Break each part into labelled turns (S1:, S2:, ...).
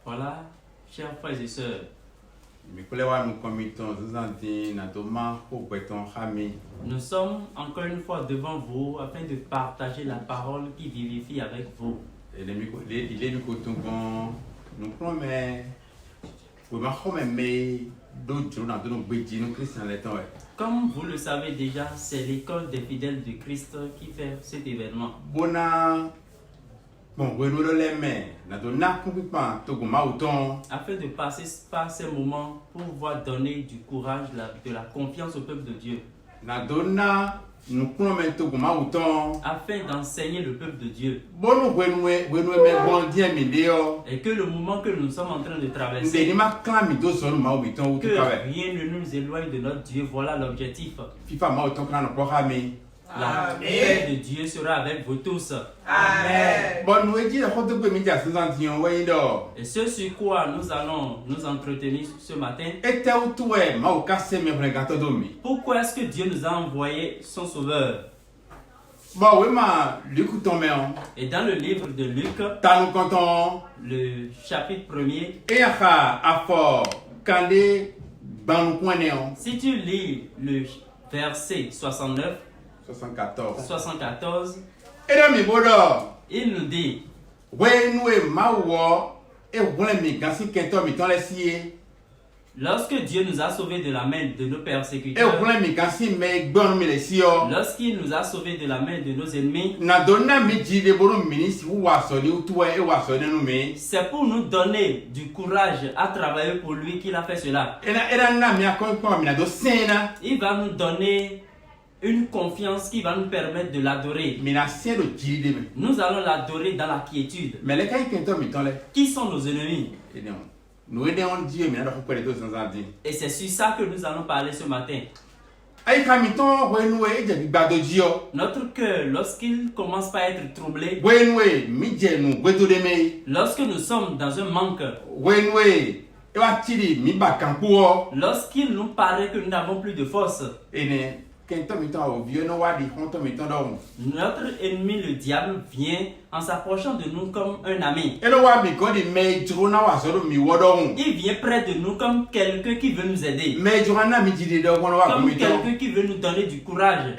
S1: Voilà, chers frères et sœurs. Nous sommes encore une fois devant vous afin de partager la parole qui vivifie avec vous. Comme vous le savez déjà, c'est l'école des fidèles de Christ qui fait cet événement. Afin de passer par ces moments pour pouvoir donner du courage, de la confiance au peuple de Dieu. Afin d'enseigner le peuple de Dieu. Et que le moment que nous sommes en train de traverser, que rien ne nous éloigne de notre Dieu. Voilà l'objectif. La paix de Dieu sera avec vous tous.
S2: Amen.
S1: Et ce sur quoi nous allons nous entretenir ce matin. Pourquoi est-ce que Dieu nous a envoyé son sauveur? Et dans le livre de Luc, le chapitre 1er, si tu lis le verset 69, 74, il nous dit, lorsque Dieu nous a sauvés de la main de nos persécuteurs, lorsqu'il nous a sauvés de la main de nos ennemis, c'est pour nous donner du courage à travailler pour lui qu'il a fait cela. Il va nous donner une confiance qui va nous permettre de l'adorer. Nous allons l'adorer dans la quiétude. Qui sont nos ennemis? Et c'est sur ça que nous allons parler ce matin. Notre cœur, lorsqu'il commence par être troublé, lorsque nous sommes dans un manque, lorsqu'il nous paraît que nous n'avons plus de force, notre ennemi, le diable, vient en s'approchant de nous comme un ami. Il vient près de nous comme quelqu'un qui veut nous aider. Comme quelqu'un qui veut nous donner du courage.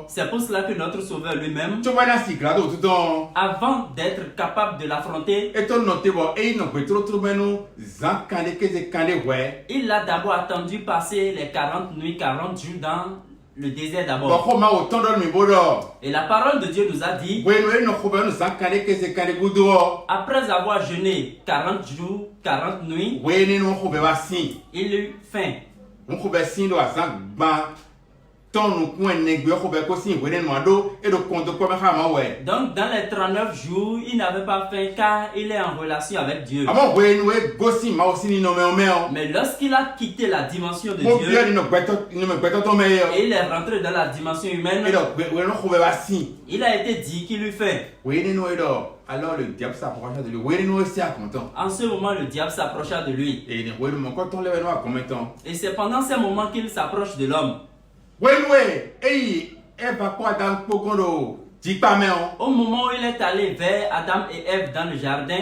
S1: C'est pour cela que notre Sauveur lui-même, avant d'être capable de l'affronter, il a d'abord attendu passer les 40 nuits, 40 jours dans le désert d'abord. Et la parole de Dieu nous a dit, après avoir jeûné 40 jours, 40 nuits, il eut faim. Donc dans les 39 jours, il n'avait pas faim car il est en relation avec Dieu. Mais lorsqu'il a quitté la dimension de Dieu, et il est rentré dans la dimension humaine, il a été dit qu'il eut faim.
S2: Alors le diable s'approcha de lui.
S1: En ce moment, le diable s'approcha de lui. Et c'est pendant ces moments qu'il s'approche de l'homme. Au moment où il est allé vers Adam et Ève dans le jardin,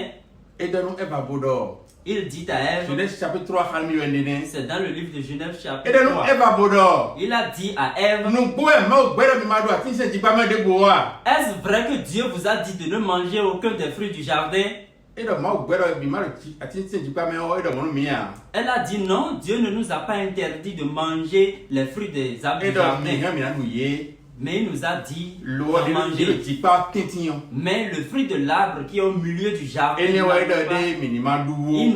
S1: il dit à Ève, c'est dans le livre de Genèse chapitre 3, il a dit à Ève, est-ce vrai que Dieu vous a dit de ne manger aucun des fruits du jardin? Elle a dit non, Dieu ne nous a pas interdit de manger les fruits des arbres du jardin. Mais il nous a dit de manger. Mais le fruit de l'arbre qui est au milieu du jardin, il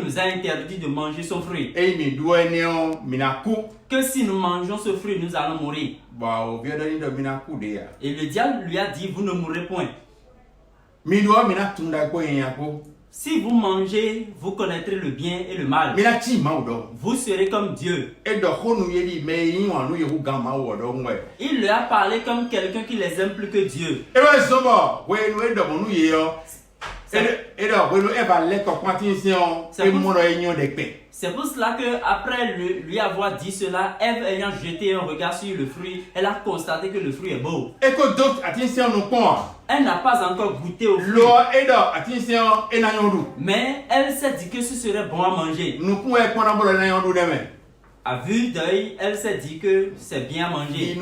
S1: nous a interdit de manger son fruit. Que si nous mangeons ce fruit, nous allons mourir. Et le diable lui a dit, vous ne mourrez point. Si vous mangez, vous connaîtrez le bien et le mal. Vous serez comme Dieu. Il leur a parlé comme quelqu'un qui les aime plus que Dieu. C'est pour cela que après lui avoir dit cela, Ève ayant jeté un regard sur le fruit, elle a constaté que le fruit est beau. Elle n'a pas encore goûté au fruit. Mais elle s'est dit que ce serait bon à manger. À vue d'œil, elle s'est dit que c'est bien à manger.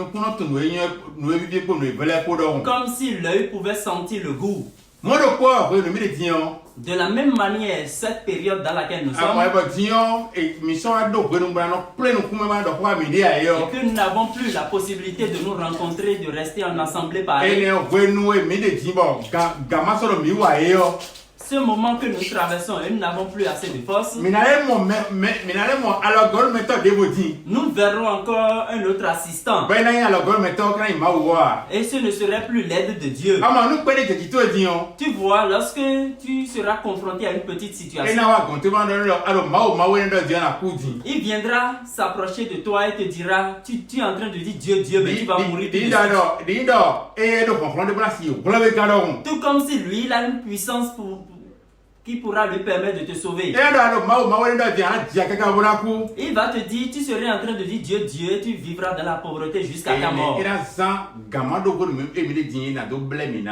S1: Comme si l'œil pouvait sentir le goût. De la même manière, cette période dans laquelle nous sommes, et que nous n'avons plus la possibilité de nous rencontrer, de rester en assemblée pareille. Ce moment que nous traversons et nous n'avons plus assez de force, nous verrons encore un autre assistant. Et ce ne serait plus l'aide de Dieu. Tu vois, lorsque tu seras confronté à une petite situation, il viendra s'approcher de toi et te dira, tu es en train de dire Dieu, Dieu, mais tu vas mourir tout de suite. Tout comme si lui, il a une puissance qui pourra lui permettre de te sauver. Il va te dire, tu serais en train de dire Dieu, Dieu, tu vivras dans la pauvreté jusqu'à ta mort.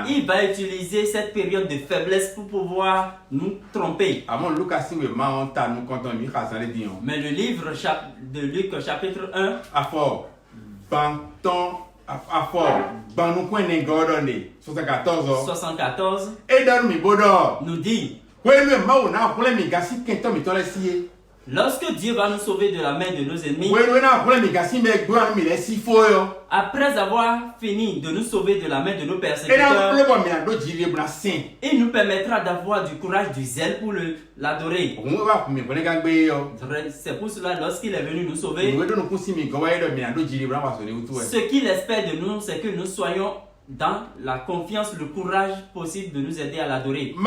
S1: Il va utiliser cette période de faiblesse pour pouvoir nous tromper. Mais le livre de Luc chapitre 1 74 nous dit, lorsque Dieu va nous sauver de la main de nos ennemis, après avoir fini de nous sauver de la main de nos persécuteurs, il nous permettra d'avoir du courage, du zèle pour l'adorer. C'est pour cela, lorsqu'il est venu nous sauver, ce qu'il espère de nous, c'est que nous soyons dans la confiance, le courage possible de nous aider à l'adorer. Ne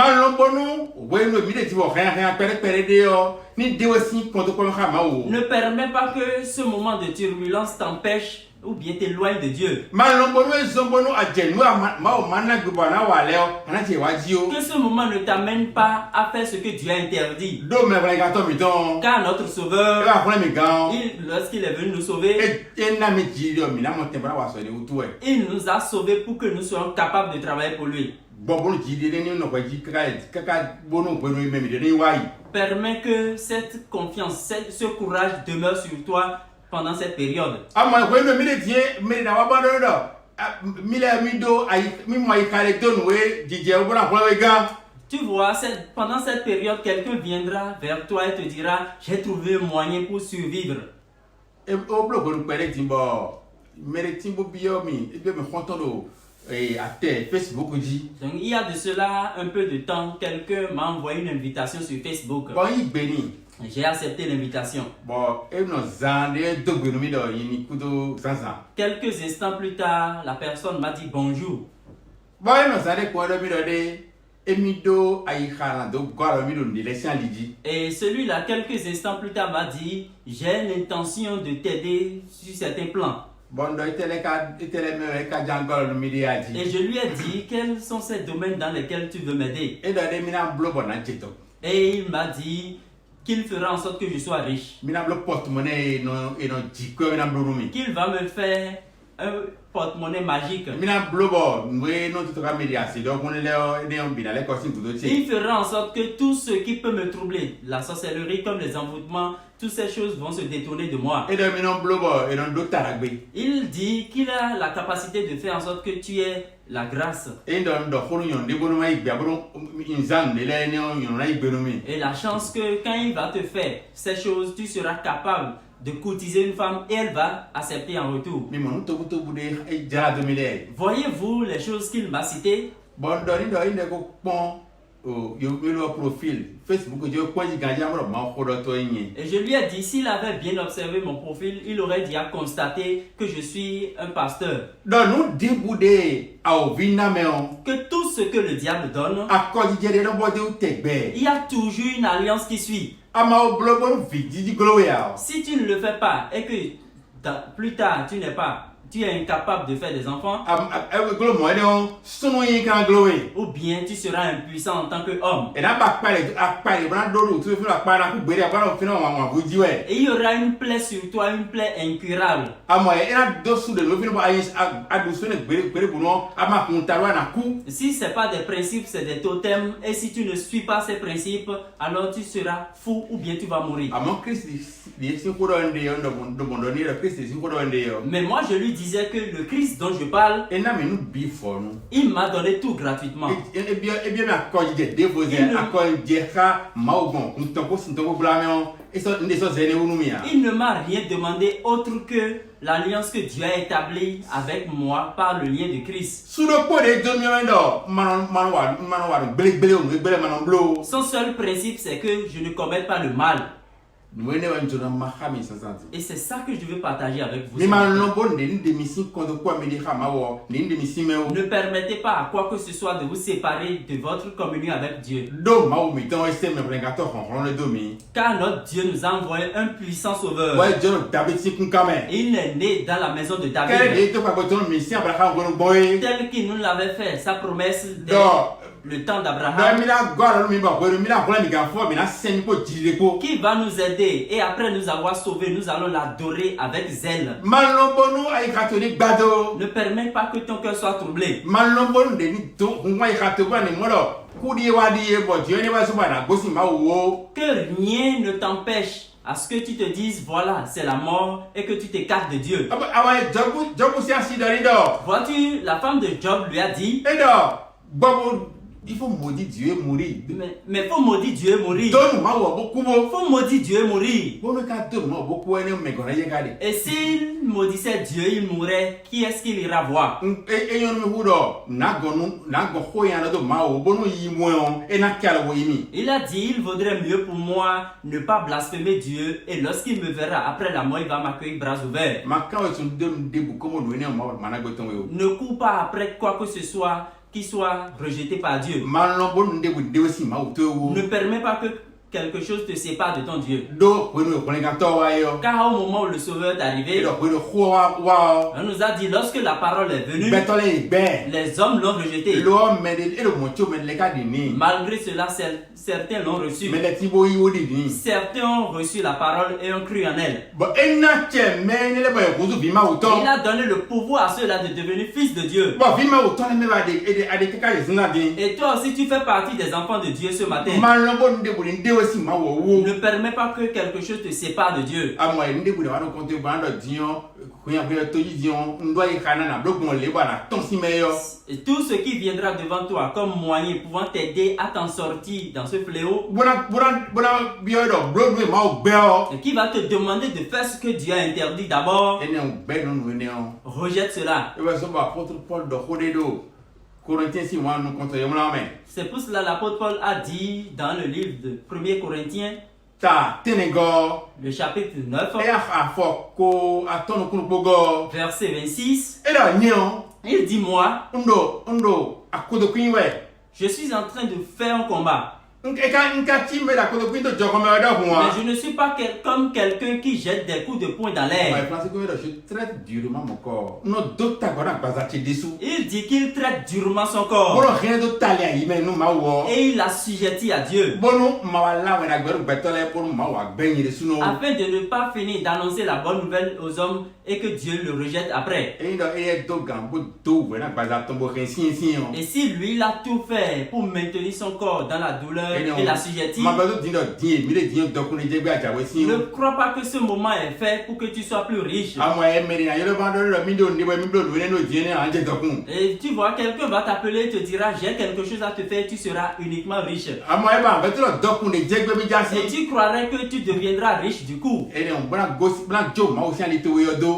S1: permets pas que ce moment de turbulence t'empêche ou bien t'éloigne de Dieu. Que ce moment ne t'amène pas à faire ce que Dieu a interdit. Car notre Sauveur, lorsqu'il est venu nous sauver, il nous a sauvés pour que nous soyons capables de travailler pour lui. Permets que cette confiance, ce courage demeure sur toi pendant cette période. Tu vois, pendant cette période, quelqu'un viendra vers toi et te dira, j'ai trouvé un moyen pour survivre. Donc, il y a de cela un peu de temps, quelqu'un m'a envoyé une invitation sur Facebook. J'ai accepté l'invitation. Quelques instants plus tard, la personne m'a dit bonjour. Et celui-là, quelques instants plus tard, m'a dit, j'ai l'intention de t'aider sur certains plans. Et je lui ai dit, quels sont ces domaines dans lesquels tu veux m'aider? Et il m'a dit qu'il fera en sorte que je sois riche. Qu'il va me faire un porte-monnaie magique. Il fera en sorte que tout ce qui peut me troubler, la sorcellerie comme les envoûtements, toutes ces choses vont se détourner de moi. Il dit qu'il a la capacité de faire en sorte que tu aies la grâce. Et la chance que quand il va te faire ces choses, tu seras capable de courtiser une femme et elle va accepter en retour. Voyez-vous les choses qu'il m'a citées? Et je lui ai dit, s'il avait bien observé mon profil, il aurait déjà constaté que je suis un pasteur. Que tout ce que le diable donne, il y a toujours une alliance qui suit. Si tu ne le fais pas et que plus tard tu tu es incapable de faire des enfants, ou bien tu seras impuissant en tant qu'homme. Et il y aura une plaie sur toi, une plaie incurable. Si ce n'est pas des principes, c'est des totems, et si tu ne suis pas ces principes, alors tu seras fou ou bien tu vas mourir. Mais moi je lui disais que le Christ dont je parle, il m'a donné tout gratuitement. Il ne m'a rien demandé autre que l'alliance que Dieu a établie avec moi par le lien de Christ. Son seul principe, c'est que je ne commette pas le mal. Et c'est ça que je veux partager avec vous. Ne permettez pas à quoi que ce soit de vous séparer de votre communion avec Dieu. Car notre Dieu nous a envoyé un puissant sauveur. Il est né dans la maison de David. Tel qu'il nous l'avait fait, sa promesse dès le temps d'Abraham, qui va nous aider, et après nous avoir sauvés, nous allons l'adorer avec zèle. Ne permets pas que ton cœur soit troublé. Que rien ne t'empêche à ce que tu te dises, voilà, c'est la mort, et que tu t'écartes de Dieu. Vois-tu, la femme de Job lui a dit,
S3: il faut maudire Dieu et mourir.
S1: Mais faut maudire Dieu et mourir. Faut maudire Dieu et mourir. Et s'il maudissait Dieu, il mourrait. Qui est-ce qu'il ira voir? Il a dit, il vaudrait mieux pour moi ne pas blasphémer Dieu. Et lorsqu'il me verra après la mort, il va m'accueillir bras ouverts. Ne cours pas après quoi que ce soit qui soit rejeté par Dieu. Ne permets pas que quelque chose te sépare de ton Dieu. Car au moment où le Sauveur est arrivé, on nous a dit, lorsque la parole est venue, les hommes l'ont rejeté. Malgré cela, certains l'ont reçu. Certains ont reçu la parole et ont cru en elle. Il a donné le pouvoir à ceux-là de devenir fils de Dieu. Et toi aussi, tu fais partie des enfants de Dieu ce matin. Ne permets pas que quelque chose te sépare de Dieu. Et tout ce qui viendra devant toi comme moyen pouvant t'aider à t'en sortir dans ce fléau, et qui va te demander de faire ce que Dieu a interdit d'abord, rejette cela. C'est pour cela l'apôtre Paul a dit dans le livre de 1 Corinthiens, le chapitre 9, verset 26, il dit, moi, je suis en train de faire un combat. Mais je ne suis pas comme quelqu'un qui jette des coups de poing dans l'air. Il dit qu'il traite durement son corps. Et il l'assujettit à Dieu. Afin de ne pas finir d'annoncer la bonne nouvelle aux hommes et que Dieu le rejette après. Et si lui, il a tout fait pour maintenir son corps dans la douleur et l'assujettir, ne crois pas que ce moment est fait pour que tu sois plus riche. Et tu vois, quelqu'un va t'appeler et te dira, j'ai quelque chose à te faire, tu seras uniquement riche. Et tu croirais que tu deviendras riche du coup.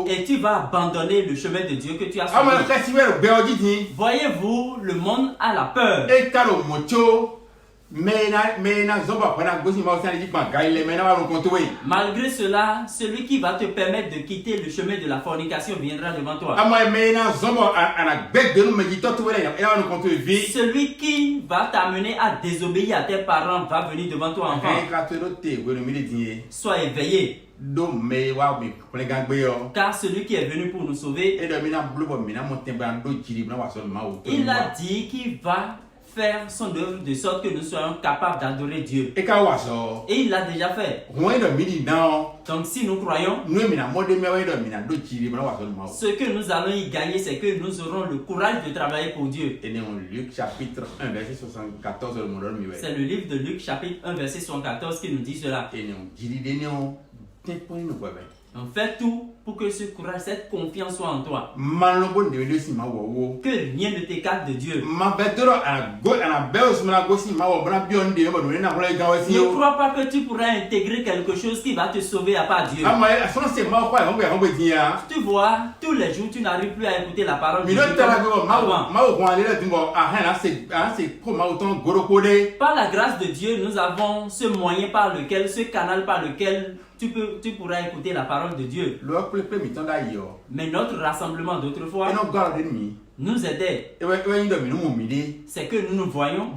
S1: Et tu vas abandonner le chemin de Dieu que tu as suivi. Voyez-vous, le monde a la peur. Malgré cela, celui qui va te permettre de quitter le chemin de la fornication viendra devant toi. Celui qui va t'amener à désobéir à tes parents va venir devant toi enfant. Sois éveillé. Car celui qui est venu pour nous sauver, il a dit qu'il va faire son œuvre de sorte que nous soyons capables d'adorer Dieu. Et il l'a déjà fait. Donc si nous croyons, ce que nous allons y gagner, c'est que nous aurons le courage de travailler pour Dieu.
S2: C'est Luc chapitre 1 verset 74.
S1: C'est le livre de Luc chapitre 1 verset 74 qui nous dit cela. On fait tout pour que ce courage, cette confiance soit en toi. Que rien ne t'écarte de Dieu. Ne crois pas que tu pourras intégrer quelque chose qui va te sauver à part Dieu. Tu vois, tous les jours, tu n'arrives plus à écouter la parole de Dieu. Par la grâce de Dieu, nous avons ce moyen par lequel, ce canal par lequel tu pourras écouter la parole de Dieu. Mais notre rassemblement d'autrefois nous aidait. C'est que nous nous voyons.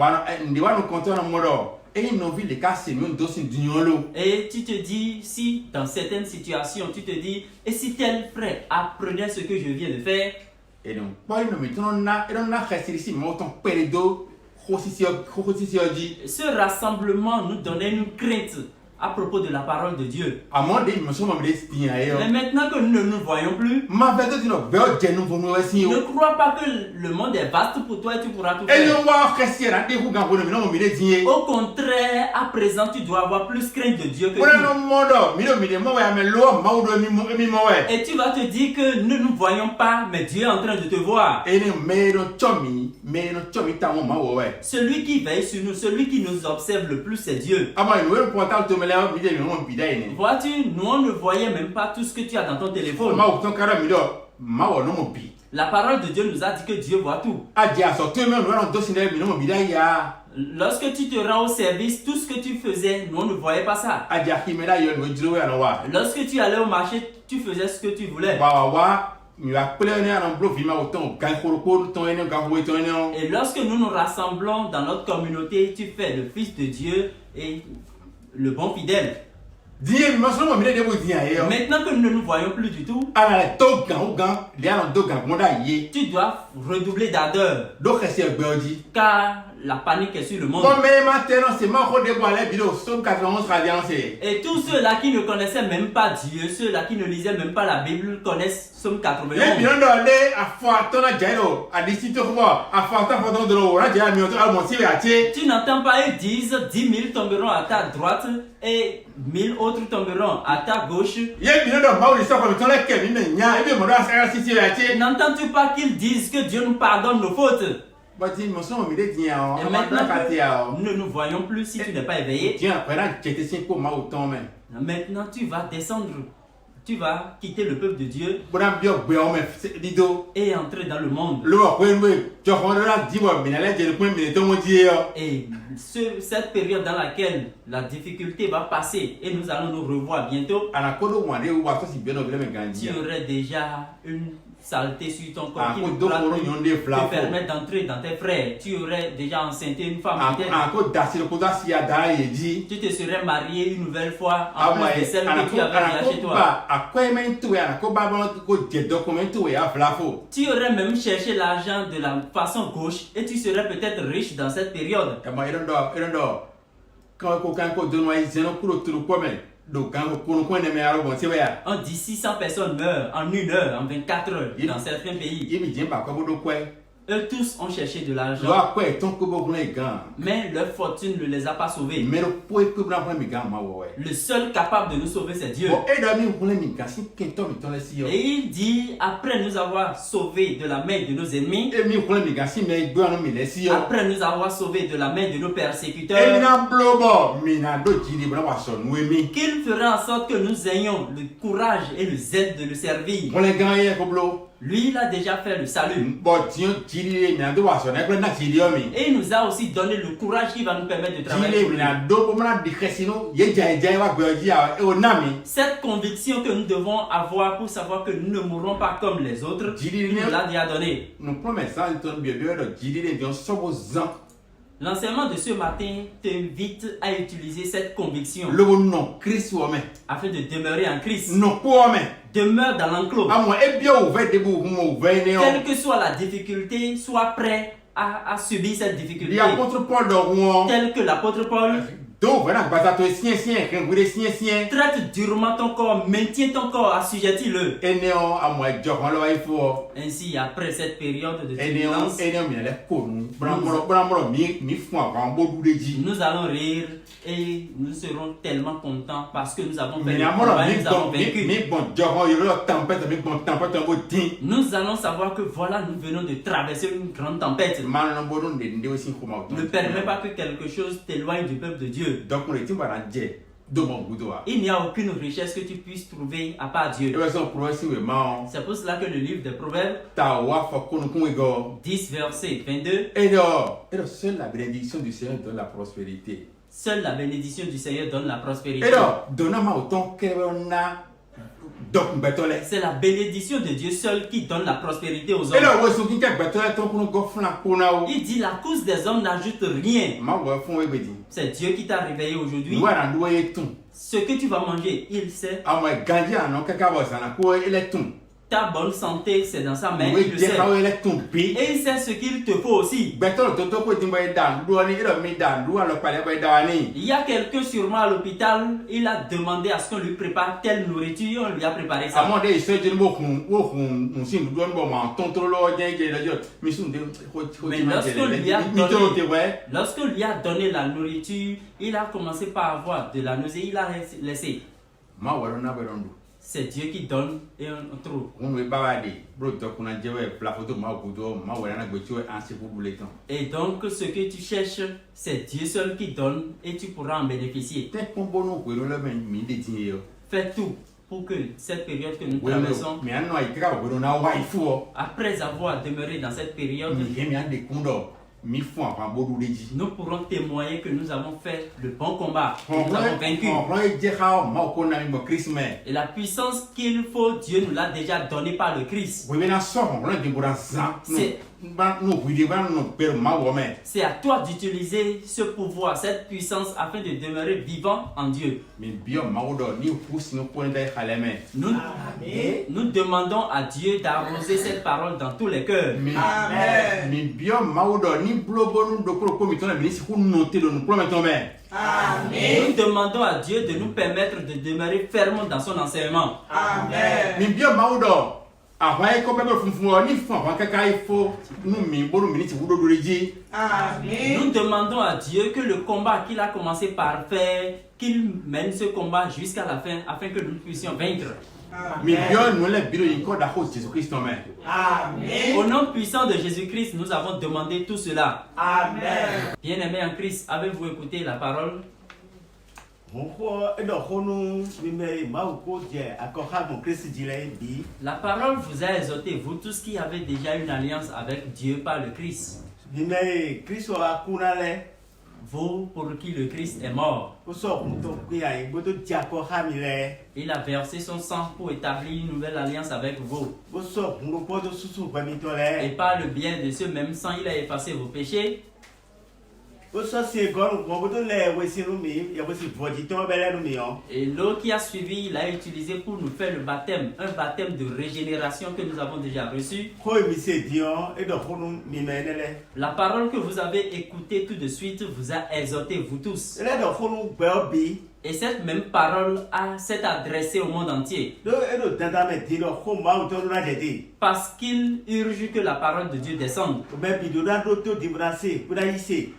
S1: Et tu te dis, si dans certaines situations, tu te dis, et si tel frère apprenait ce que je viens de faire, ce rassemblement nous donnait une crainte à propos de la parole de Dieu. Mais maintenant que nous ne nous voyons plus, ne crois pas que le monde est vaste pour toi et tu pourras tout faire. Au contraire, à présent, tu dois avoir plus crainte de Dieu que lui. Et tu vas te dire que nous ne nous voyons pas, mais Dieu est en train de te voir. Celui qui veille sur nous, celui qui nous observe le plus, c'est Dieu. Vois-tu, nous on ne voyait même pas tout ce que tu as dans ton téléphone. La parole de Dieu nous a dit que Dieu voit tout. Lorsque tu te rends au service, tout ce que tu faisais, nous on ne voyait pas ça. Lorsque tu allais au marché, tu faisais ce que tu voulais. Et lorsque nous nous rassemblons dans notre communauté, tu fais le Fils de Dieu et le bon fidèle. Maintenant que nous ne nous voyons plus du tout, tu dois redoubler d'ardeur. Car la panique est sur le monde. Et tous ceux-là qui ne connaissaient même pas Dieu, ceux-là qui ne lisaient même pas la Bible, connaissent Somme 91. Tu n'entends pas, ils disent 10 000 tomberont à ta droite et 1000 autres tomberont à ta gauche. N'entends-tu pas qu'ils disent que Dieu nous pardonne nos fautes? Et maintenant que nous ne nous voyons plus, si tu n'es pas éveillé, maintenant tu vas descendre. Tu vas quitter le peuple de Dieu et entrer dans le monde. Et cette période dans laquelle la difficulté va passer et nous allons nous revoir bientôt, tu aurais déjà une saleté sur ton corps qui ne pourra te permettre d'entrer dans tes frères. Tu aurais déjà enceinté une femme. Tu te serais marié une nouvelle fois en plus de celle que tu avais déjà chez toi. Tu aurais même cherché l'argent de la façon gauche et tu serais peut-être riche dans cette période. On dit 600 personnes meurent en 1 heure, en 24 heures dans certains pays. Eux tous ont cherché de l'argent, mais leur fortune ne les a pas sauvés. Le seul capable de nous sauver, c'est Dieu. Et il dit, après nous avoir sauvés de la main de nos ennemis, après nous avoir sauvés de la main de nos persécuteurs, qu'il fera en sorte que nous ayons le courage et le zèle de le servir. Lui, il a déjà fait le salut. Et il nous a aussi donné le courage qui va nous permettre de travailler pour lui. Cette conviction que nous devons avoir pour savoir que nous ne mourrons pas comme les autres, il nous l'a déjà donné. L'enseignement de ce matin t'invite à utiliser cette conviction afin de demeurer en Christ. Demeure dans l'enclos. Quelle que soit la difficulté, sois prêt à subir cette difficulté. Tel que l'apôtre Paul traite durement ton corps, maintient ton corps, assujettis-le. Ainsi, après cette période de turbulence, nous allons rire et nous serons tellement contents parce que nous avons fait le combat, nous avons vaincu. Nous allons savoir que voilà, nous venons de traverser une grande tempête. Ne permets pas que quelque chose t'éloigne du peuple de Dieu. Il n'y a aucune richesse que tu puisses trouver à part Dieu. C'est pour cela que le livre des Proverbes 10 verset 22.
S3: Seule la bénédiction du Seigneur donne la prospérité.
S1: Seule la bénédiction du Seigneur donne la prospérité. C'est la bénédiction de Dieu seul qui donne la prospérité aux hommes. Il dit la cause des hommes n'ajoute rien. C'est Dieu qui t'a réveillé aujourd'hui. Ce que tu vas manger, il sait. Ta bonne santé, c'est dans sa main, il le sait. Et il sait ce qu'il te faut aussi. Il y a quelqu'un sûrement à l'hôpital, il a demandé à ce qu'on lui prépare telle nourriture, on lui a préparé ça. Mais lorsqu'on lui a donné la nourriture, il a commencé par avoir de la nausée, il a laissé. C'est Dieu qui donne et on trouve. Et donc ce que tu cherches, c'est Dieu seul qui donne et tu pourras en bénéficier. Fais tout pour que cette période que nous traversons, après avoir demeuré dans cette période, nous pourrons témoigner que nous avons fait le bon combat, que nous avons vaincu. Et la puissance qu'il faut, Dieu nous l'a déjà donnée par le Christ. C'est à toi d'utiliser ce pouvoir, cette puissance afin de demeurer vivant en Dieu. Nous demandons à Dieu d'arroser cette parole dans tous les cœurs.
S3: Amen.
S1: Nous demandons à Dieu de nous permettre de demeurer fermes dans son enseignement.
S3: Amen.
S1: Nous demandons à Dieu que le combat qu'il a commencé par faire, qu'il mène ce combat jusqu'à la fin afin que nous puissions vaincre. Au nom puissant de Jésus-Christ, nous avons demandé tout cela.
S3: Amen.
S1: Bien-aimés en Christ, avez-vous écouté la parole? La parole vous a exhorté, vous tous qui avez déjà une alliance avec Dieu par le Christ. Vous pour qui le Christ est mort. Il a versé son sang pour établir une nouvelle alliance avec vous. Et par le biais de ce même sang, il a effacé vos péchés. Et l'eau qui a suivi, il a utilisé pour nous faire le baptême, un baptême de régénération que nous avons déjà reçu. La parole que vous avez écoutée tout de suite vous a exhorté, vous tous. Et cette même parole s'est adressée au monde entier. Parce qu'il urge que la parole de Dieu descende.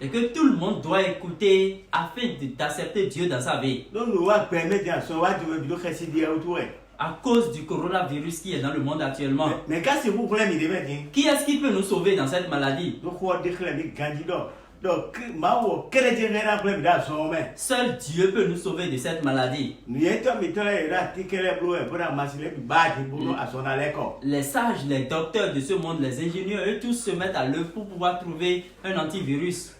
S1: Et que tout le monde doit écouter afin d'accepter Dieu dans sa vie. À cause du coronavirus qui est dans le monde actuellement.
S3: Mais
S1: qui est-ce qui peut nous sauver dans cette maladie? Seul Dieu peut nous sauver de cette maladie. Les sages, les docteurs de ce monde, les ingénieurs, eux tous se mettent à l'œuvre pour pouvoir trouver un antivirus.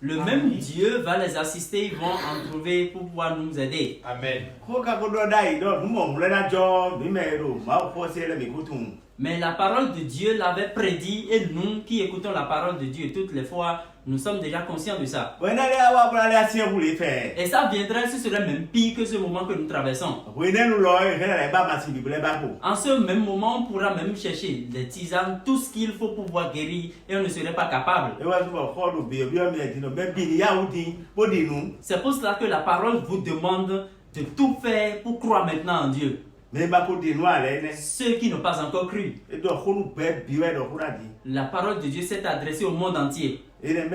S1: Le même Dieu va les assister, ils vont en trouver pour pouvoir nous aider.
S2: Amen.
S1: Mais la parole de Dieu l'avait prédit et nous qui écoutons la parole de Dieu toutes les fois, nous sommes déjà conscients de ça. Et ça viendrait, ce serait même pire que ce moment que nous traversons. En ce même moment, on pourra même chercher des tisanes, tout ce qu'il faut pour pouvoir guérir et on ne serait pas capable. C'est pour cela que la parole vous demande de tout faire pour croire maintenant en Dieu. Ceux qui n'ont pas encore cru, la parole de Dieu s'est adressée au monde entier. Et cette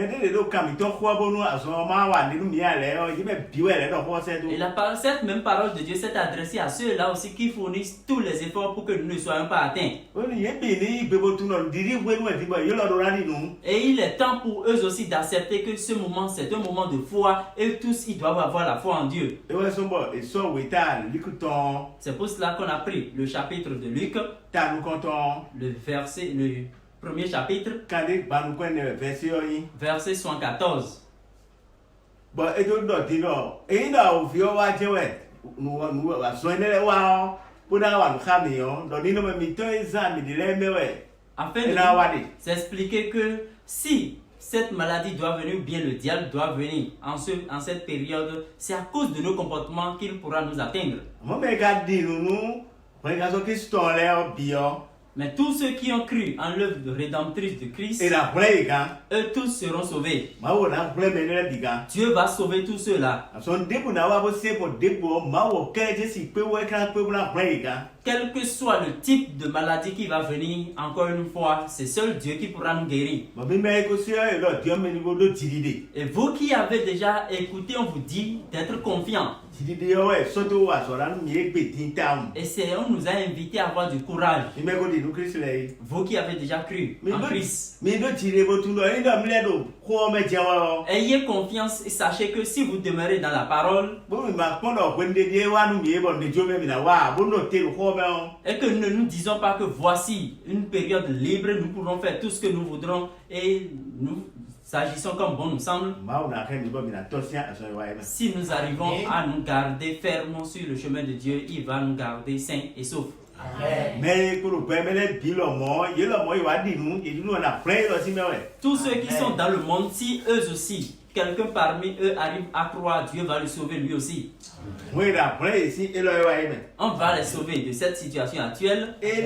S1: même parole de Dieu s'est adressée à ceux-là aussi qui fournissent tous les efforts pour que nous ne soyons pas atteints. Et il est temps pour eux aussi d'accepter que ce moment, c'est un moment de foi et tous ils doivent avoir la foi en Dieu. C'est pour cela qu'on a pris le chapitre de Luc, le premier chapitre, verset 114. Afin de s'expliquer que si cette maladie doit venir, ou bien le diable doit venir en cette période, c'est à cause de nos comportements qu'il pourra nous atteindre. Mais tous ceux qui ont cru en l'œuvre rédemptrice de Christ, eux tous seront sauvés. Dieu va sauver tous ceux-là. Quel que soit le type de maladie qui va venir, encore une fois, c'est seul Dieu qui pourra nous guérir. Et vous qui avez déjà écouté, on vous dit d'être confiant. Et on nous a invités à avoir du courage. Vous qui avez déjà cru en Christ. Ayez confiance et sachez que si vous demeurez dans la parole, et que nous ne nous disons pas que voici une période libre, nous pourrons faire tout ce que nous voudrons et nous s'agissons comme bon nous semble. Si nous arrivons à nous garder fermement sur le chemin de Dieu, il va nous garder sains et saufs. Amen. Tous ceux qui sont dans le monde, si eux aussi, quelqu'un parmi eux arrive à croire, Dieu va le sauver lui aussi. On va les sauver de cette situation actuelle. Et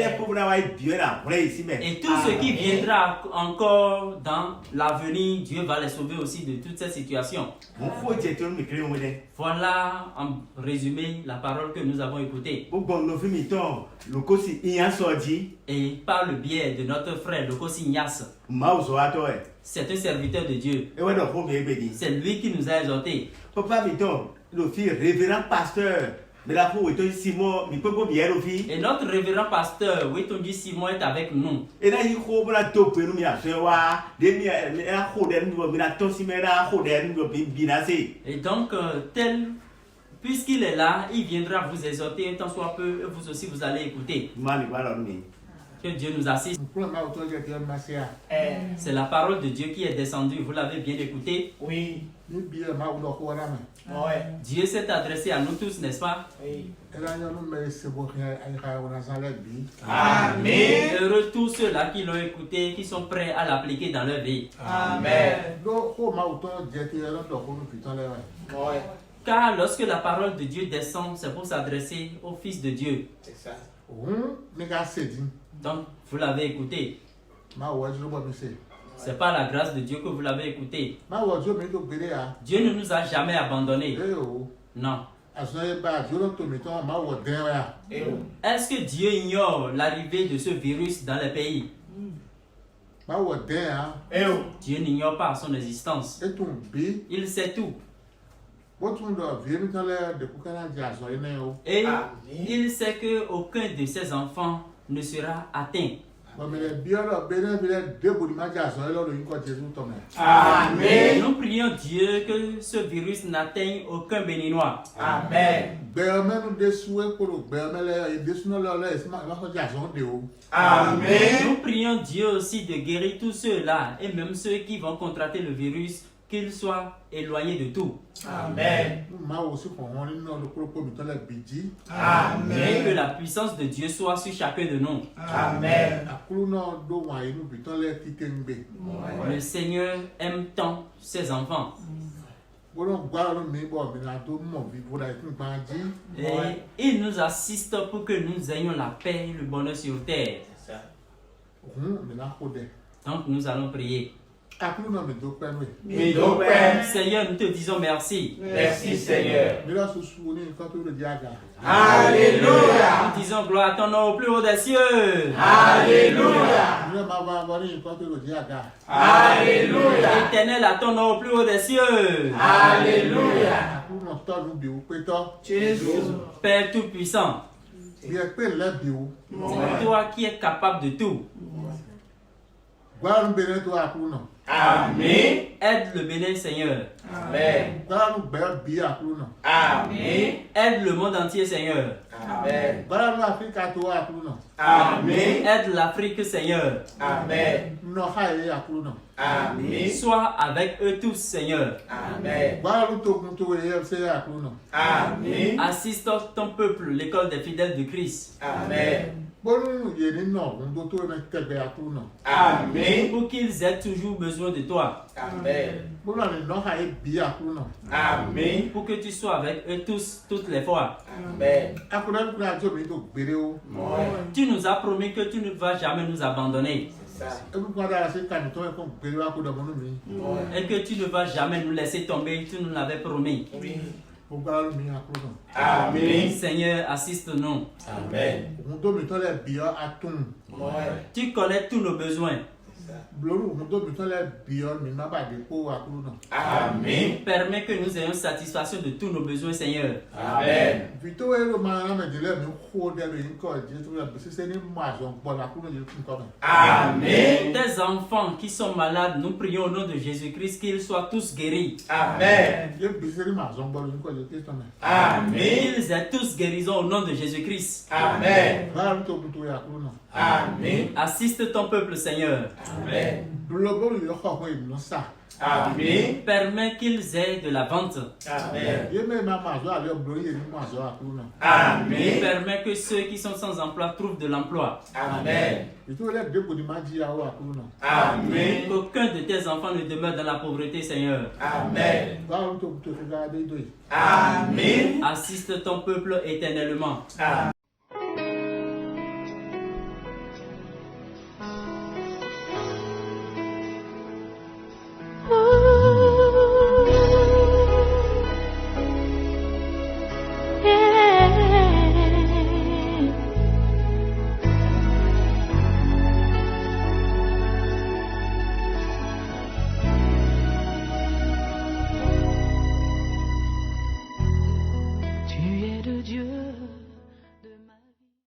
S1: tout ce qui viendra encore dans l'avenir, Dieu va les sauver aussi de toute cette situation. Voilà en résumé la parole que nous avons écoutée. Et par le biais de notre frère Lokosi Ignace, c'est un serviteur de Dieu. C'est lui qui nous a exhortés.
S3: Le fils révérend pasteur. Et notre
S1: révérend pasteur, Witonji Simon, est avec nous. Et donc, puisqu'il est là, il viendra vous exhorter un temps soit peu, et vous aussi vous allez écouter. Que Dieu nous assiste. C'est la parole de Dieu qui est descendue, vous l'avez bien écouté.
S4: Oui.
S1: Dieu s'est adressé à nous tous, n'est-ce pas?
S4: Oui.
S1: Amen. Heureux tous ceux-là qui l'ont écouté, qui sont prêts à l'appliquer dans leur vie.
S4: Amen.
S1: Car lorsque la parole de Dieu descend, c'est pour s'adresser au Fils de Dieu.
S4: C'est ça.
S1: Donc, vous l'avez écouté. C'est pas la grâce de Dieu que vous l'avez écouté. Dieu ne nous a jamais abandonnés. Non. Est-ce que Dieu ignore l'arrivée de ce virus dans les pays? Dieu n'ignore pas son existence. Il sait tout. Et il sait qu'aucun de ses enfants ne sera atteint. Amen. Nous prions Dieu que ce virus n'atteigne aucun béninois.
S4: Amen.
S1: Amen. Nous prions Dieu aussi de guérir tous ceux-là et même ceux qui vont contracter le virus, qu'ils soient éloignés de tout.
S4: Amen.
S1: Et que la puissance de Dieu soit sur chacun de nous.
S4: Amen.
S1: Le Seigneur aime tant ses enfants. Et il nous assiste pour que nous ayons la paix et le bonheur sur terre. Donc nous allons prier. Seigneur, nous te disons merci.
S4: Merci Seigneur.
S1: Alléluia. Nous disons gloire à ton nom au plus haut des cieux.
S4: Alléluia. Alléluia.
S1: Éternel à ton nom au plus haut des cieux.
S4: Alléluia.
S1: Jésus. Père tout-puissant. C'est toi qui es capable de tout.
S4: Amen.
S1: Aide le Bénin, Seigneur.
S4: Amen. Amen.
S1: Aide le monde entier, Seigneur.
S4: Amen.
S1: Amen. Aide l'Afrique, Seigneur.
S4: Amen. Amen.
S1: Sois avec eux tous, Seigneur.
S4: Amen. Amen.
S1: Assiste ton peuple, l'école des fidèles de Christ.
S4: Amen.
S1: Amen. Pour qu'ils aient toujours besoin de toi.
S4: Amen.
S1: Amen. Pour que tu sois avec eux tous, toutes les fois.
S4: Amen.
S1: Tu nous as promis que tu ne vas jamais nous abandonner. Et que tu ne vas jamais nous laisser tomber. Tu nous l'avais promis.
S4: Amen.
S1: Seigneur, assiste-nous.
S4: Amen.
S1: Tu connais tous nos besoins.
S4: Amen.
S1: Permets que nous ayons satisfaction de tous nos besoins, Seigneur.
S4: Amen. Amen.
S1: Tes enfants qui sont malades, nous prions au nom de Jésus-Christ qu'ils soient tous guéris.
S4: Amen. Amen.
S1: Qu'ils aient tous guérison au nom de Jésus-Christ.
S4: Amen. Amen.
S1: Assiste ton peuple, Seigneur.
S4: Amen. Amen.
S1: Permets qu'ils aient de la vente.
S4: Amen.
S1: Amen. Permets que ceux qui sont sans emploi trouvent de l'emploi.
S4: Amen.
S1: Amen. Qu'aucun de tes enfants ne demeure dans la pauvreté, Seigneur.
S4: Amen. Amen.
S1: Assiste ton peuple éternellement.
S4: Amen.